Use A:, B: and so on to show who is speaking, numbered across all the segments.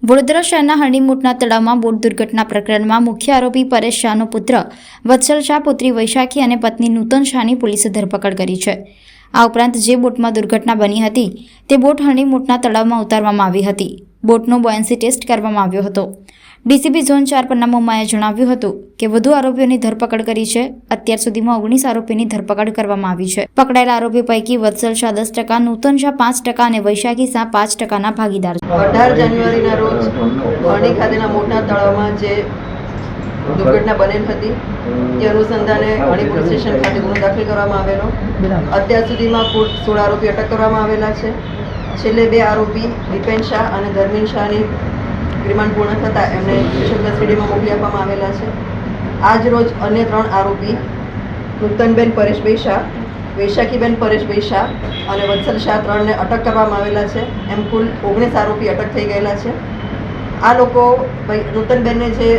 A: વડોદરા શહેરના હરણીમોટના તળાવમાં બોટ દુર્ઘટના પ્રકરણમાં મુખ્ય આરોપી પરેશ શાહનો પુત્ર વત્સલ શાહ, પુત્રી વૈશાખી અને પત્ની નૂતન શાહની પોલીસે ધરપકડ કરી છે. આ ઉપરાંત જે બોટમાં દુર્ઘટના બની હતી તે બોટ હરણીમોટના તળાવમાં ઉતારવામાં આવી હતી. બોટનો બોયન્સી ટેસ્ટ કરવામાં આવ્યો હતો. ડીસીપી ઝોન 4 પન્ના મોમાએ જણાવ્યું હતું કે વધુ આરોપીઓની ધરપકડ કરી છે. અત્યાર સુધીમાં 19 આરોપીની ધરપકડ કરવામાં આવી છે. પકડાયેલા આરોપી પૈકી વત્સલ શાહ 10%, નૂતન શાહ 5% અને વૈશાખી શાહ 5%ના ભાગીદાર છે.
B: 18 જાન્યુઆરીના રોજ હરણી ખાતેના મોટા તળાવમાં જે દુર્ઘટના બનેલ હતી તે અનુસંધાને હરણી પોલીસ સ્ટેશન ખાતે ગુનો દાખલ કરવામાં આવેલો. અત્યાર સુધીમાં કુલ 16 આરોપી અટક કરવામાં આવેલા છે. છેલ્લે 2 આરોપી દીપેન શાહ અને ધર્મીન શાહની રિમાન્ડ પૂર્ણ થતાં એમને સ્પેશિયલ કસ્ટડીમાં મોકલી આપવામાં આવેલા છે. આજ રોજ અન્ય 3 આરોપી નૂતનબેન પરેશભાઈ શાહ, વૈશાખીબેન પરેશભાઈ શાહ અને વત્સલ શાહ 3ને અટક કરવામાં આવેલા છે. એમ કુલ 19 આરોપી અટક થઈ ગયેલા છે. આ લોકો નૂતનબેનને જે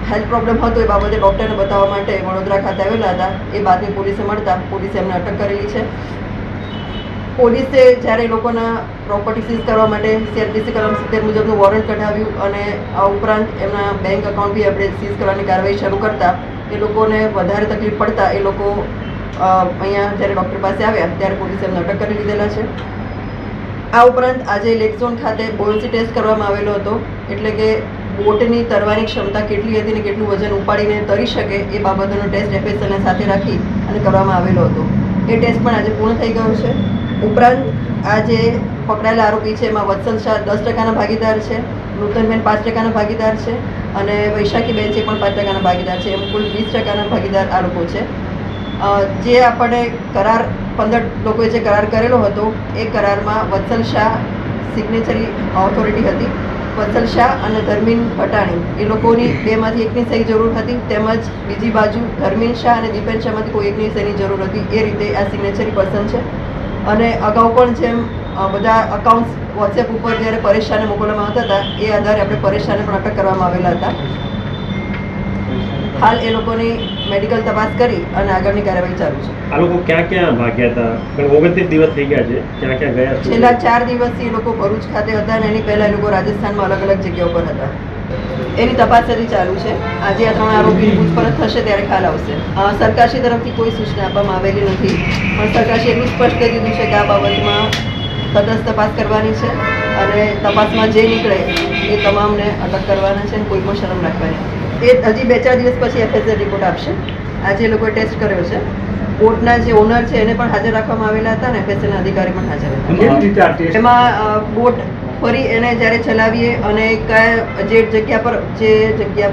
B: હેલ્થ પ્રોબ્લેમ હતો એ બાબતે ડૉક્ટરને બતાવવા માટે વડોદરા ખાતે આવેલા હતા. એ બાતમી પોલીસે મળતા પોલીસે એમને અટક કરેલી છે. પોલીસે જ્યારે એ લોકોના પ્રોપર્ટી સીઝ કરવા માટે CRPC કલમ 70 મુજબનું વોરંટ કઢાવ્યું અને આ ઉપરાંત એમના બેંક એકાઉન્ટ બી આપણે સીઝ કરવાની કાર્યવાહી શરૂ કરતા એ લોકોને વધારે તકલીફ પડતા એ લોકો અહીંયા જ્યારે ડૉક્ટર પાસે આવ્યા ત્યારે પોલીસે એમને અટક કરી લીધેલા છે. આ ઉપરાંત આજે લેક ઝોન ખાતે બોયન્સી ટેસ્ટ કરવામાં આવેલો હતો, એટલે કે બોટની તરવાની ક્ષમતા કેટલી હતી ને કેટલું વજન ઉપાડીને તરી શકે એ બાબતનો ટેસ્ટ FSLને સાથે રાખી અને કરવામાં આવેલો હતો. એ ટેસ્ટ પણ આજે પૂર્ણ થઈ ગયો છે. ઉપરાંત આ જે પકડાયેલા આરોપી છે એમાં વત્સલ શાહ 10%ના ભાગીદાર છે, નૂતનબેન 5%ના ભાગીદાર છે અને વૈશાખીબેન છે પણ 5%ના ભાગીદાર છે. એમ કુલ 20%ના ભાગીદાર આ લોકો છે. જે આપણે કરાર 15 લોકોએ જે કરાર કરેલો હતો એ કરારમાં વત્સલ શાહ સિગ્નેચરી ઓથોરિટી હતી. વત્સલ શાહ અને ધર્મીન ભટાણી એ લોકોની બેમાંથી એકની સહી જરૂર હતી, તેમજ બીજી બાજુ ધર્મીન શાહ અને દીપેન શાહમાંથી કોઈ એકની સહીની જરૂર હતી. એ રીતે આ સિગ્નેચરી પર્સન છે. અને અગાઉ પણ જેમ બધા અકાઉન્ટ્સ વોટ્સએપ ઉપર જ્યારે પરેશ શાહને મોકલવામાં આવતા હતા એ આધારે આપણે પરેશ શાહને પણ અટક કરવામાં આવેલા હતા. હાલ એ લોકોની મેડિકલ તપાસ કરી અને આગળની કાર્યવાહી ચાલુ છે.
C: આ લોકો ક્યાં ક્યાં ભાગ્યા હતા? પણ 29 દિવસ થઈ ગયા છે, ક્યાં ક્યાં ગયા?
B: છેલ્લા 4 દિવસથી એ લોકો ભરૂચ ખાતે હતા અને એની પહેલાં એ લોકો રાજસ્થાનમાં અલગ અલગ જગ્યાઓ પર હતા. એની તપાસ હજી ચાલુ છે. આજે આ 3 આરોપીની પૂછપરછ થશે ત્યારે ખ્યાલ આવશે. સરકારશ્રી તરફથી કોઈ સૂચના આપવામાં આવેલી નથી, પણ સરકારશ્રી એટલું સ્પષ્ટ કરી દીધું છે કે આ બાબતમાં તટસ્થ તપાસ કરવાની છે અને તપાસમાં જે નીકળે એ તમામને અટક કરવાના છે અને કોઈ પણ શરમ રાખવાની. એ હજી 2-4 દિવસ પછી FSL રિપોર્ટ આપશે. આજે એ લોકોએ ટેસ્ટ કર્યો છે. બોટના જે ઓનર છે એને પણ હાજર રાખવામાં આવેલા હતા અને FSLના અધિકારી પણ હાજર હતા. એમાં બોટ ફરી એને જ્યારે ચલાવીએ અને જે જગ્યા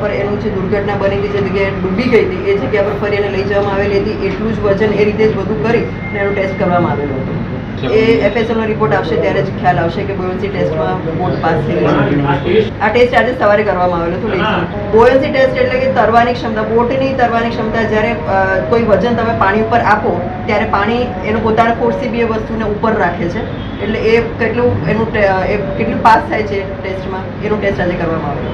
B: પર એનું જે દુર્ઘટના બની હતી, જે જગ્યાએ ડૂબી ગઈ હતી એ જગ્યા પર ફરી એને લઈ જવામાં આવેલી હતી. એટલું જ વજન એ રીતે જ બધું કરી અને એનો ટેસ્ટ કરવામાં આવેલો હતો. એ FSLનો રિપોર્ટ આવશે ત્યારે જ ખ્યાલ આવશે કે બોયન્સી ટેસ્ટમાં બોટ પાસ થઈ ગઈ. આ ટેસ્ટ આજે સવારે કરવામાં આવેલો હતો. બોયન્સી ટેસ્ટ એટલે કે તરવાની ક્ષમતા, બોટની તરવાની ક્ષમતા. જ્યારે કોઈ વજન તમે પાણી ઉપર આપો ત્યારે પાણી એનો પોતાના ફોર્સથી બી એ વસ્તુને ઉપર રાખે છે, એટલે એ કેટલું પાસ થાય છે ટેસ્ટમાં એનો ટેસ્ટ આજે કરવામાં આવેલો.